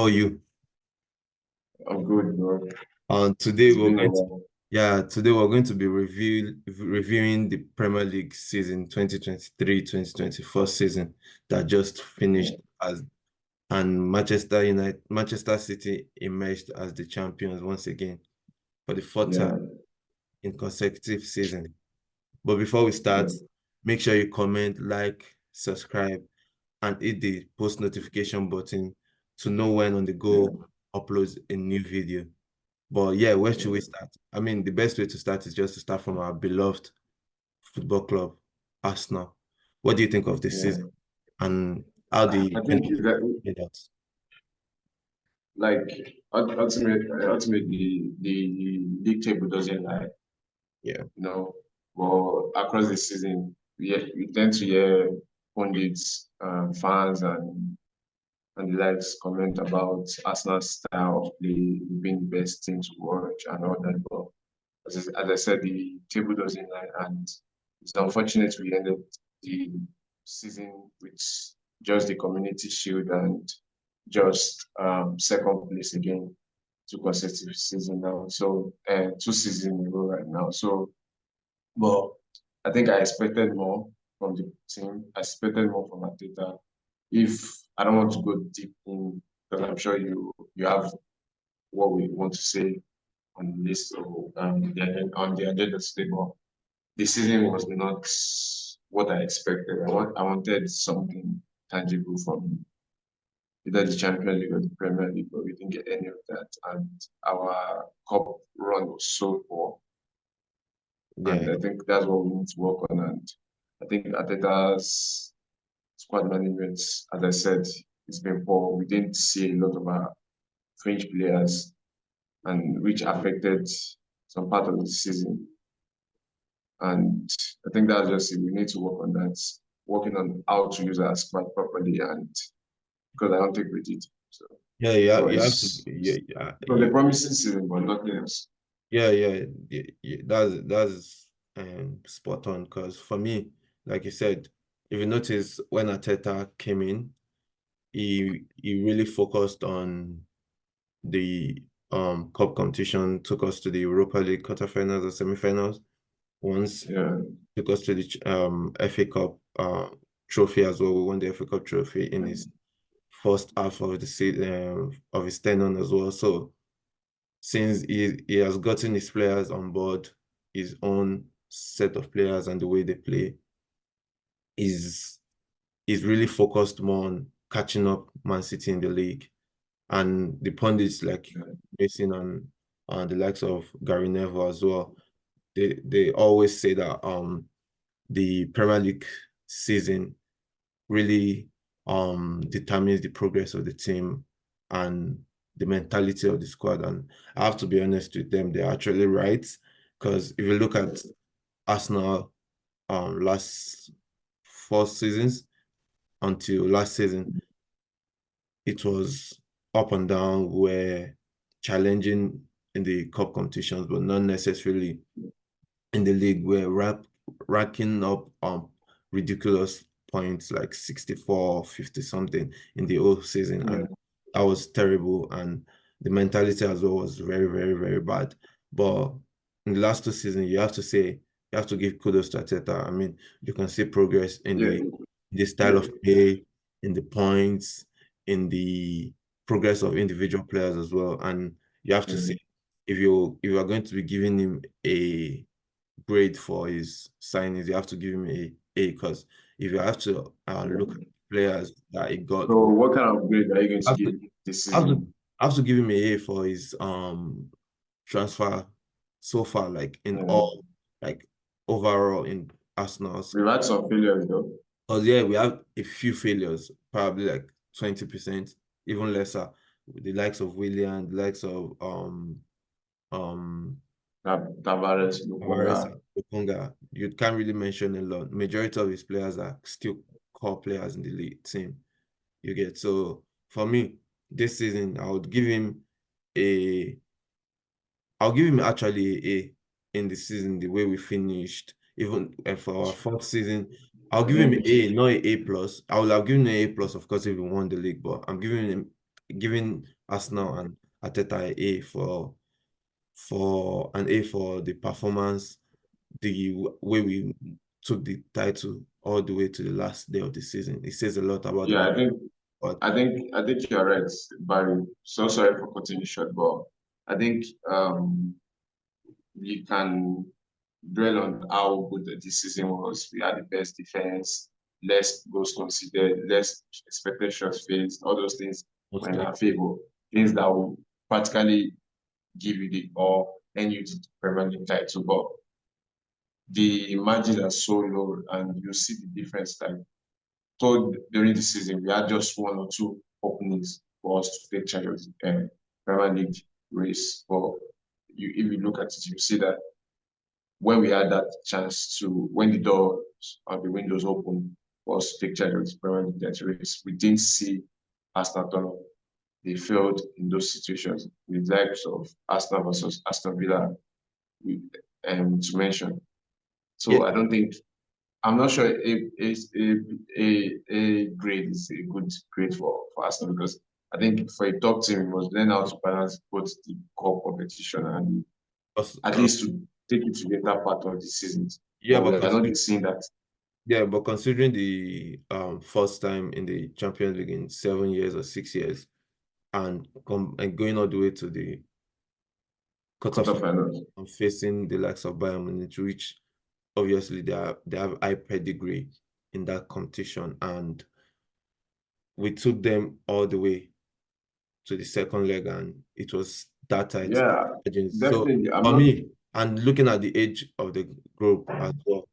How are you? I'm good, bro. Today It's we're been a going to while. today we're going to be reviewing the Premier League season 2023-2024 season that just Yeah, finished as and Manchester City emerged as the champions once again for the fourth time yeah, in consecutive season. But before we start, yeah, make sure you comment, like, subscribe, and hit the post notification button to know when On The Go yeah, uploads a new video. But yeah, where should we yeah, start? I mean, the best way to start is just to start from our beloved football club, Arsenal. What do you think of this season yeah. and how the I think penalty that played out? like ultimately the league table doesn't lie, Yeah, you know. But across the season, we tend to hear pundits, fans, and the likes comment about Arsenal's style of play being the best team to watch and all that. But as I said, the table doesn't lie, and it's unfortunate we ended the season with just the Community Shield and just second place again, two consecutive season now. So 2 seasons in a row right now. So, but I think I expected more from the team. I expected more from Arteta. If I don't want to go deep in, because I'm sure you have what we want to say on the list or on the agenda today, but the season was not what I expected. I wanted something tangible from either the Champions League or the Premier League, but we didn't get any of that. And our cup run was so poor. yeah, And I think that's what we need to work on. And I think Ateta's squad management, as I said, it's been poor. We didn't see a lot of our French players, and which affected some part of the season. And I think that's just it. We need to work on that, working on how to use our squad properly. And because I don't think we did. So yeah, it you have to, was, yeah, it was a promising season, but nothing else. yeah, that's spot on. Because for me, like you said, if you notice when Arteta came in, he really focused on the cup competition, took us to the Europa League quarterfinals or semifinals. Once Yeah, took us to the FA Cup trophy as well. We won the FA Cup trophy in his first half of the season of his tenure as well. So since he has gotten his players on board, his own set of players and the way they play, is really focused more on catching up Man City in the league. And the pundits like yeah, Mason and the likes of Gary Neville as well, they always say that the Premier League season really determines the progress of the team and the mentality of the squad. And I have to be honest with them, they're actually right. Because if you look at Arsenal last 4 seasons until last season, it was up and down, were challenging in the cup competitions, but not necessarily in the league. We're racking up ridiculous points like 64, 50 something in the whole season. yeah, And that was terrible. And the mentality as well was very, very, very bad. But in the last 2 seasons, you have to give kudos to Arteta. I mean, you can see progress in yeah, the style yeah, of play, in the points, in the progress of individual players as well. And you have to yeah, see if you are going to be giving him a grade for his signings, you have to give him a because if you have to look at yeah. players that he got, So what kind of grade are you going to I have to give this I have to season? I have to give him a for his transfer so far, like in Yeah. all, like overall in Arsenal's. We've had some failures though. Because yeah, we have a few failures, probably like 20%, even lesser, with the likes of Willian, the likes of um Tavares, Lukunga. Alvarez and Okonga. You can't really mention a lot. Majority of his players are still core players in the league team. You get, so for me, this season a I'll give him actually a in the season the way we finished. Even for our fourth season, I'll give him a, not a plus. I will have given him a plus, of course, if we won the league, but I'm giving him giving Arsenal and Arteta an A for an A for the performance, the way we took the title all the way to the last day of the season. It says a lot about the Yeah, quality. I think But I think you're right, Barry. So sorry for cutting you short, but I think we can dwell on how good this season was. We had the best defense, less goals conceded, less expected shots faced. All those things were in mostly, our favor. Things that will practically give you the or end you the Premier League title. But the margins are so low, and you see the difference. Like told during the season, we had just one or two openings for us to take charge of the Premier League race. But if you look at it, you see that when we had that chance to, when the doors and the windows open for us to take charge of the Premier League title race, we didn't see Arsenal turn up. They failed in those situations with likes of Arsenal versus Aston Villa, to mention. yeah, So I don't think I'm not sure a grade is a good grade for Arsenal because I think for a top team, we must learn how to balance both the core competition and because, at least to take it to the later part of the season. yeah, But we are not seeing that. but considering the first time in the Champions League in 7 years or 6 years, and going all the way to the quarterfinal Quarterfinals. and facing the likes of Bayern Munich, which obviously they have high pedigree in that competition, and we took them all the way to the second leg, and it was that tight. Yeah, So definitely. I'm for not. me, and looking at the age of the group as well,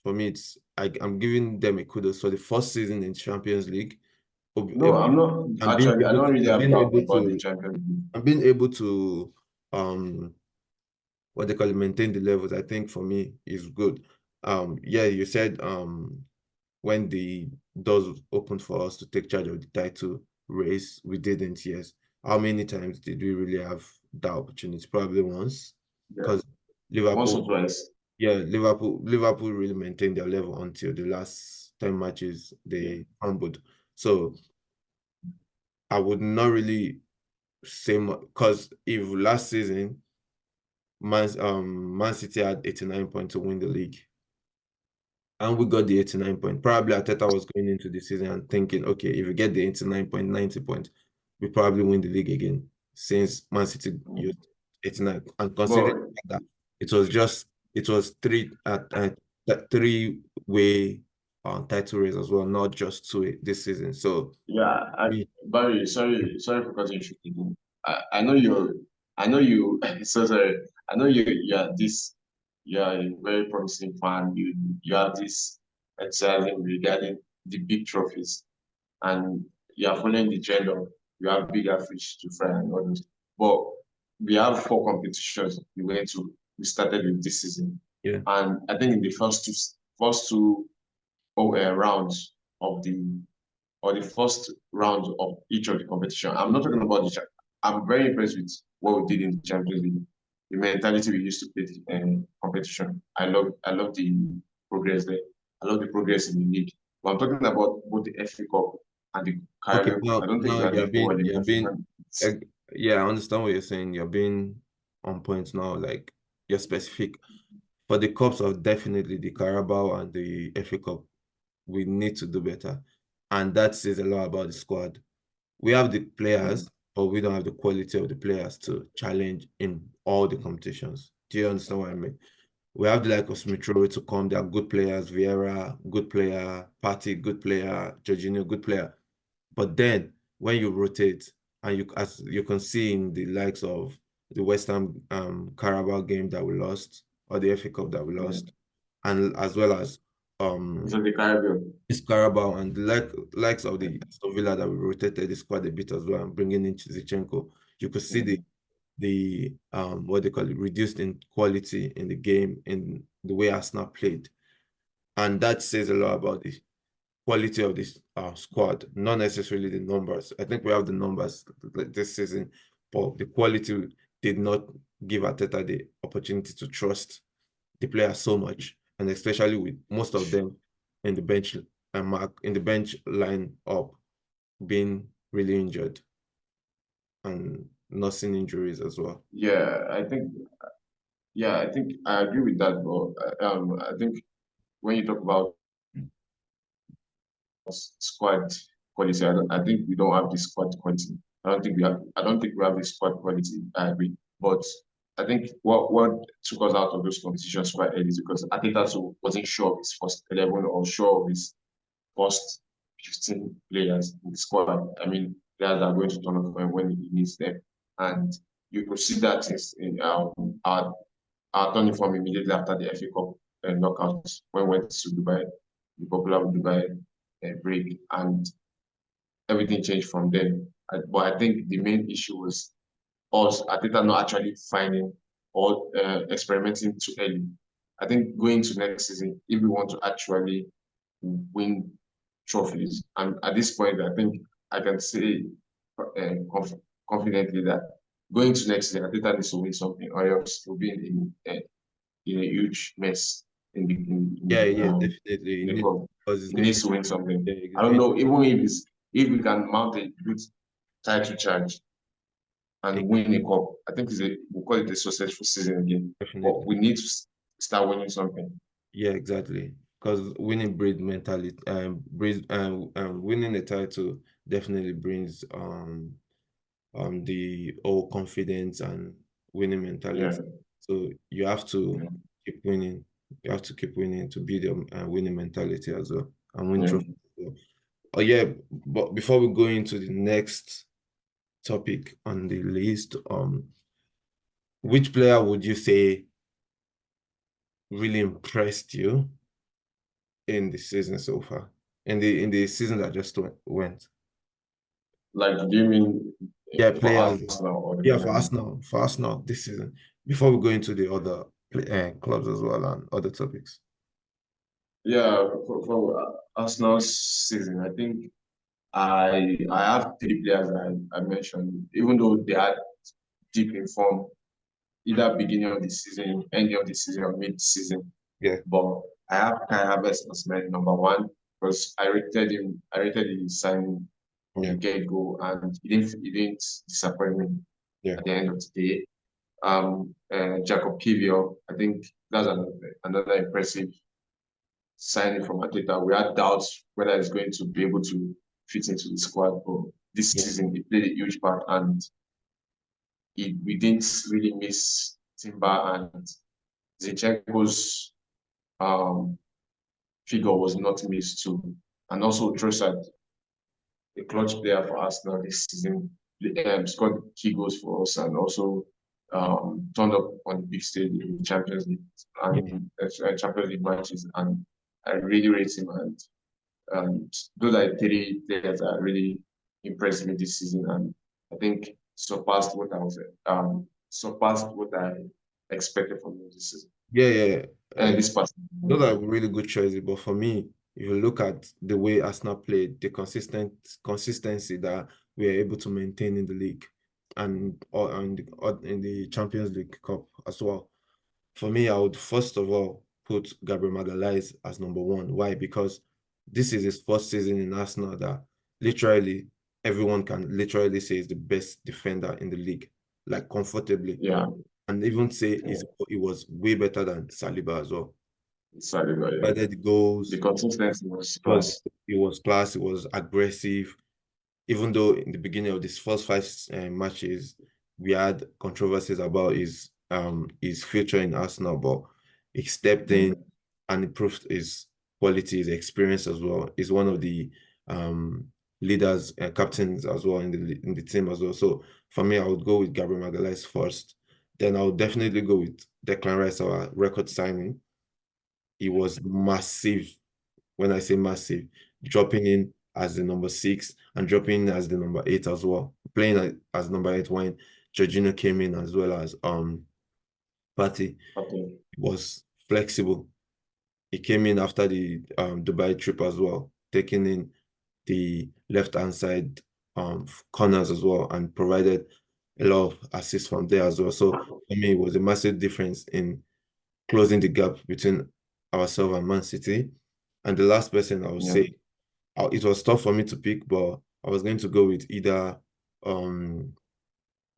for me, I'm giving them a kudos for the first season in Champions League. No, I'm not. And being Actually, I able don't to, really and have being doubt able about the to, Champions League. and being able to, what they call it, maintain the levels, I think for me is good. Yeah, you said when the doors opened for us to take charge of the title race, we didn't. Yes. How many times did we really have that opportunity? Probably once, Yeah, because once Liverpool, or twice. yeah, Liverpool really maintained their level until the last 10 matches Yeah, they crumbled. So I would not really say because if last season Man City had 89 points to win the league, and we got the 89 point. Probably Arteta was going into the season and thinking, okay, if we get the 89 point, 90 point, we probably win the league again, since Man City mm. used 89. And considering But that it was three-way title race as well, not just two this season. So yeah, me, Barry, sorry for cutting you short again. I know I know you, so sorry. I know you are a very promising fan. You have this enthusiasm regarding the big trophies, and you are following the trend of you have bigger fish to fry and all those. But we have four competitions we started with this season, yeah. and I think in the first two rounds of the first round of each of the competition. I'm not talking about I'm very impressed with what we did in the Champions League, the mentality we used to play the competition. I love the progress there. I love the progress in the league. But I'm talking about both the FA Cup and the Okay, Carabao. I don't think now we had the forward in African. yeah, I understand what you're saying. You're being on point now, like you're specific. For the cups of definitely the Carabao and the FA Cup, we need to do better. And that says a lot about the squad. We have the players, but we don't have the quality of the players to challenge in all the competitions. Do you understand what I mean? We have the like of Smith Rowe to come. They are good players. Vieira, good player. Partey, good player. Jorginho, good player. But then when you rotate, and as you can see in the likes of the West Ham Carabao game that we lost, or the FA Cup that we Yeah. lost, and as well as So the Caribbean. this Carabao and the likes of the Aston Villa that we rotated the squad a bit as well and bringing in Chizichenko, you could see Mhm. the what they call it, reduced in quality in the game, in the way Arsenal played. And that says a lot about the quality of this squad, not necessarily the numbers. I think we have the numbers this season, but the quality did not give Arteta the opportunity to trust the players so much, and especially with most of them in the bench and Mark in the bench line up being really injured. and nursing injuries as well. Yeah, I think I agree with that, but I think when you talk about squad quality, I think we don't have the squad quality. I don't think we have the squad quality. I agree, but I think what took us out of those competitions quite early is because Arteta too wasn't sure of his first 11 or sure of his first 15 players in the squad. I mean, players that are going to turn up when he needs them, and you could see that in our turning form immediately after the FA Cup knockout when we went to Dubai, the popular Dubai break, and everything changed from then. But I think the main issue was us, Ateta not actually finding or experimenting too early. I think going to next season, if we want to actually win trophies, and at this point, I think I can say confidently that going to next season, Ateta needs to win something, or else he'll be in a huge mess Yeah, in, yeah, definitely. in the club. Because it's He going needs to to win something. yeah, I it's don't going know, even if we can mount a good title charge to and win a cup, I think we'll call it a successful season again. But definitely. we need to start winning something. Yeah, exactly. Because winning breed mentality, breeds, winning a title definitely brings the all confidence and winning Yeah, mentality. So you have to yeah, keep winning. You have to keep winning to build a winning mentality as well and win yeah. trophies as well. Oh yeah, but before we go into the next topic on the list, which player would you say really impressed you in the season so far? In the season that just went? Like, do you mean Yeah, for players. Arsenal or the Yeah, Premier League? For Arsenal this season. Before we go into the other clubs as well and other topics. Yeah, for Arsenal's season, I think I have three players I mentioned, even though they are deep in form, either beginning of the season, ending of the season, or mid-season. Yeah, But I have Kai Havertz as my number one because I rated his signing from the yeah, get-go, and he didn't disappoint me yeah, at the end of the day. Jacob Kivior, I think that's another impressive signing from Arteta. We had doubts whether he's going to be able to fit into the squad, but this yeah, season he played a huge part, and we didn't really miss Timber, and Zinchenko's um, figure was not missed too. And also Trossard, a clutch player for Arsenal this season, scored key goals for us and also turned up on the big stage in the Champions League yeah. and Champions League matches. And I really rate him. And those are the three players that really impressed me this season, and I think surpassed what I expected from him this season Yeah, yeah. and Uh, this past. those are really good choices. But for me, if you look at the way Arsenal played, the consistency that we are able to maintain in the league and in the Champions League Cup as well. For me, I would first of all put Gabriel Magalhaes as number one. Why? Because this is his first season in Arsenal that literally everyone can literally say is the best defender in the league, like comfortably, Yeah, and even say yeah, it was way better than Saliba as well. sorry, but yeah. Provided the goals, The consistency was it was class. it was class, it was aggressive. Even though in the beginning of these first five matches we had controversies about his future in Arsenal, but he stepped Yeah, in and improved his quality, his experience as well. He's one of the um, leaders and captains as well in the team as well. So for me, I would go with Gabriel Magalhaes first. Then I would definitely go with Declan Rice, our record signing. He was massive. When I say massive, dropping in as the number six and dropping in as the number eight as well. Playing as number eight when Jorginho came in as well as Partey. okay. Was flexible. He came in after the Dubai trip as well, taking in the left hand side corners as well and provided a lot of assists from there as well. So for me, it was a massive difference in closing the gap between ourselves and Man City. And the last person I would Yeah, say, it was tough for me to pick, but I was going to go with either um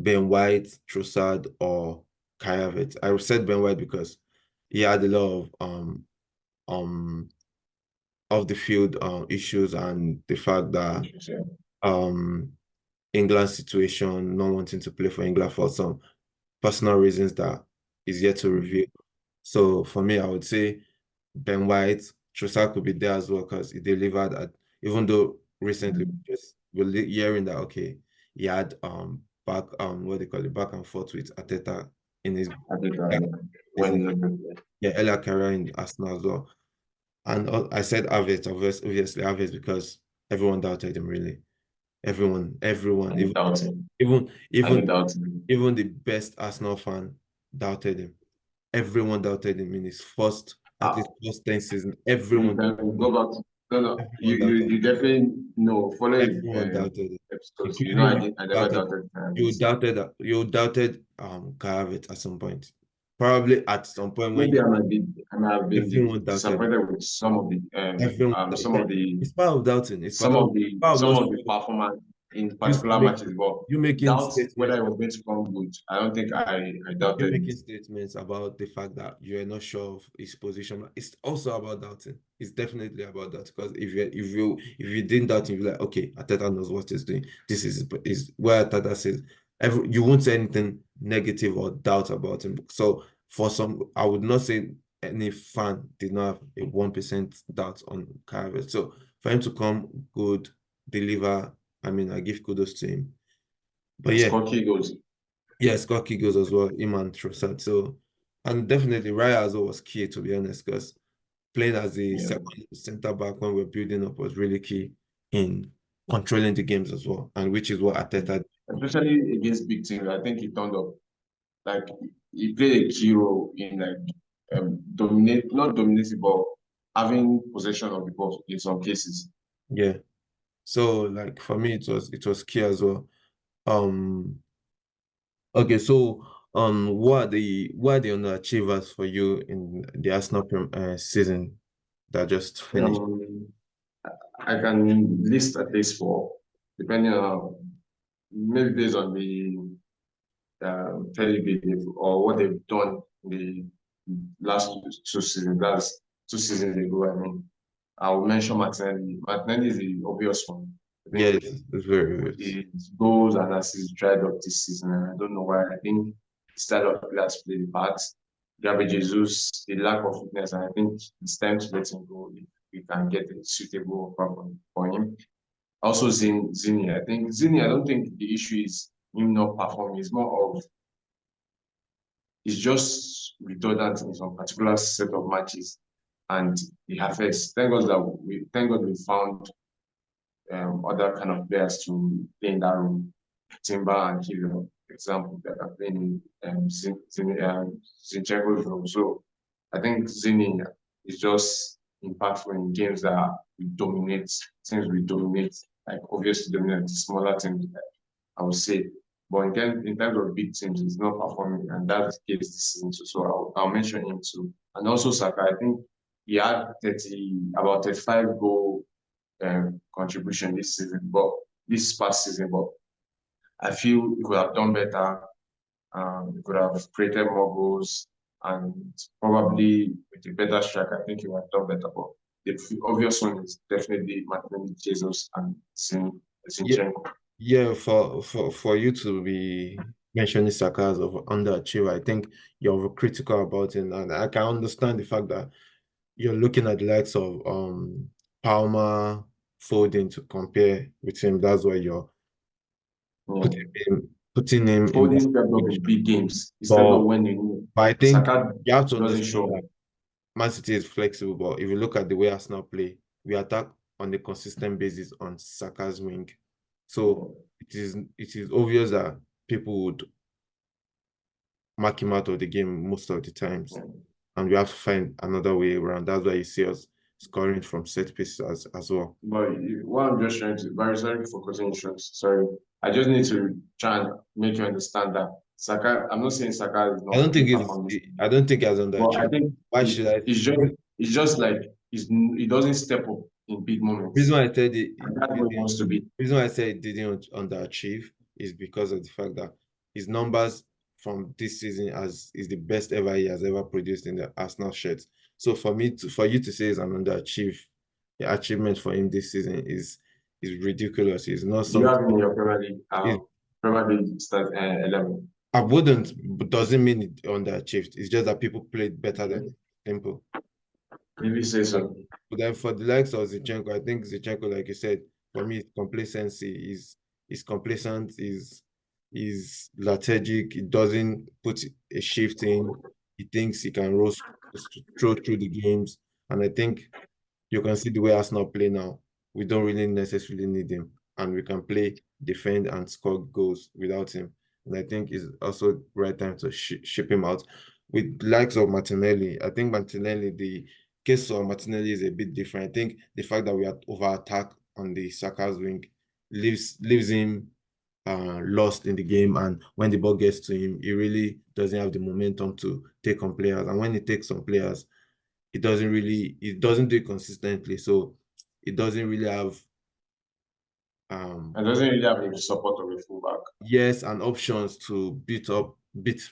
Ben White, Trossard, or Kai Havertz. I said Ben White because he had a lot of um off the field issues, and the fact that um England's situation, not wanting to play for England for some personal reasons that is yet to reveal. So for me, I would say Ben White, Trossard could be there as well because he delivered at, even though recently just we're hearing that okay, he had back what they call it, back and forth with Arteta in his I think season, when yeah, earlier career in Arsenal as well. And I said Havertz, obviously Havertz because everyone doubted him really. Everyone, I didn't doubt him. even I even didn't doubt him. even the best Arsenal fan doubted him. Everyone doubted him in his first, at least Ah, first 10 seasons. you can go back to no no. Everyone doubted, You definitely know follow his everyone doubted it. episodes. You know Including you I never doubted, doubted you this. doubted you doubted Karavic at some point. Probably at some point when Maybe I might have been everyone doubted it. disappointed with Everyone, it's part of doubting. It's part of some not of the showing up. performance in You particular make matches, but you making doubt whether statements. it was going to come good. I don't think I You're doubted it. making statements about the fact that you're not sure of his position. It's also about doubting. It's definitely about that because if you didn't doubt him, you're like, okay, Ateta knows what he's doing. This is where Ateta says you won't say anything negative or doubt about him. So for some, I would not say any fan did not have a 1% doubt on Carver. So for him to come good, deliver, I mean, I give kudos to him. But And yeah. score key goals. Yeah, Scott goes as well, him and Trossard. So, and definitely Raya as well was key, to be honest, because playing as a Yeah. second center back when we're building up was really key in controlling the games as well, and which is what Arteta. Especially against big teams. I think he turned up. Like he played a key role in not dominating, but having possession of the ball in some cases. Yeah. So, like for me, it was key as well. Um. Okay. So, what are the underachievers for you in the Arsenal season that just finished? Um, I can list at least four, depending on maybe based on the belief or what they've done in the last two seasons. That's 2 seasons ago. I mean, I'll mention Martinelli. Martinelli is the obvious one. I Yeah, think it's very good. his goals and assists dried up this season, and I don't know why. I think the style of players played a part. Gabriel Jesus, the lack of fitness, and I think it's time to let him go if we can get a suitable offer for him. Also, Zini. I think Zini, I don't think the issue is him not performing. It's more of it's just redundant in some particular set of matches, and the affects. Thank God we found other kind of players to play in that role. Timber and Hero, example, that are playing Zinchenko's role. So I think Zini is just impactful in games that we dominate, teams we dominate, like obviously dominate the smaller teams, I would say. But in terms of big teams, he's not performing, and that's the case this season too. So I'll mention him too. And also Saka, I think he had about 35 goal contribution this season, but this past season, but I feel he could have done better. He could have created more goals, and probably with a better strike, I think he would have done better. But the obvious one is definitely Martinelli, Jesus, and Yeah, Zinchenko. yeah, for you to be mentioning Saka as of underachiever, I think you're critical about it, and I can understand the fact that you're looking at the likes of Palmer, Foden to compare with him. That's why you're Yeah. putting him in Foden that stepped up in position. big games. He stepped up But when he knew. but I think Saka you have to doesn't understand show. that Man City is flexible, but if you look at the way Arsenal play, we attack on a consistent basis on Saka's wing. So it is obvious that people would mark him out of the game most of the times. Yeah. And we have to find another way around. That's why you see us scoring from set pieces as well. But what I'm just trying to, very sorry for cutting you short. Sorry, I just need to try and make you understand that Saka. I'm not saying Saka is I not don't think performing, I don't think as but I underachieved. think Why should I? it's just like he doesn't step up in big Reason moments, why I said and that's where he wants to be. reason why I said it didn't underachieve is because of the fact that his numbers from this season as is the best ever he has ever produced in the Arsenal shirt. So for you to say it's an the achievement for him this season is ridiculous. It's not Do you have something. him in your Premier League? It, Premier League start 11. I wouldn't, but doesn't mean it underachieved. It's just that people played better than Okay. him. Simple. If you say so. But then for the likes of Zinchenko, I think Zinchenko, like you said, for me, complacency is complacent, is lethargic. It doesn't put a shift in. He thinks he can roll through the games, and I think you can see the way Arsenal play now. We don't really necessarily need him, and we can play, defend, and score goals without him. And I think it's also right time to ship him out. With the likes of Martinelli, I think Martinelli, the case of Martinelli is a bit different. I think the fact that we are over attack on the Saka's wing leaves him lost in the game, and when the ball gets to him, he really doesn't have the momentum to take on players. And when he takes on players, it doesn't do it consistently. So it doesn't really have And doesn't really have the support of a fullback. yes and options to beat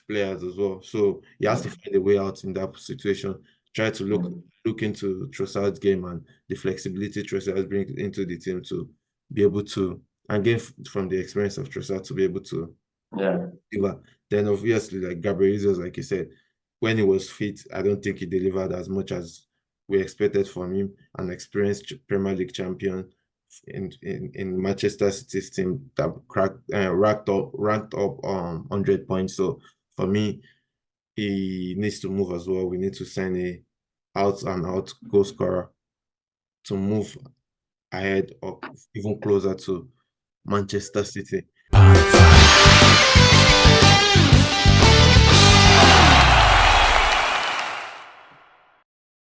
players as well. So he has to find a way out in that situation. Try to Mm. look into Trossard's game and the flexibility Trossard brings into the team to be able to and gain from the experience of Trossard to be able to Yeah. deliver. Then obviously, like Gabriel Jesus, like you said, when he was fit, I don't think he delivered as much as we expected from him. An experienced Premier League champion in Manchester City's team that ranked up 100 points. So for me, he needs to move as well. We need to sign a out and out goal scorer to move ahead or even closer to Manchester City.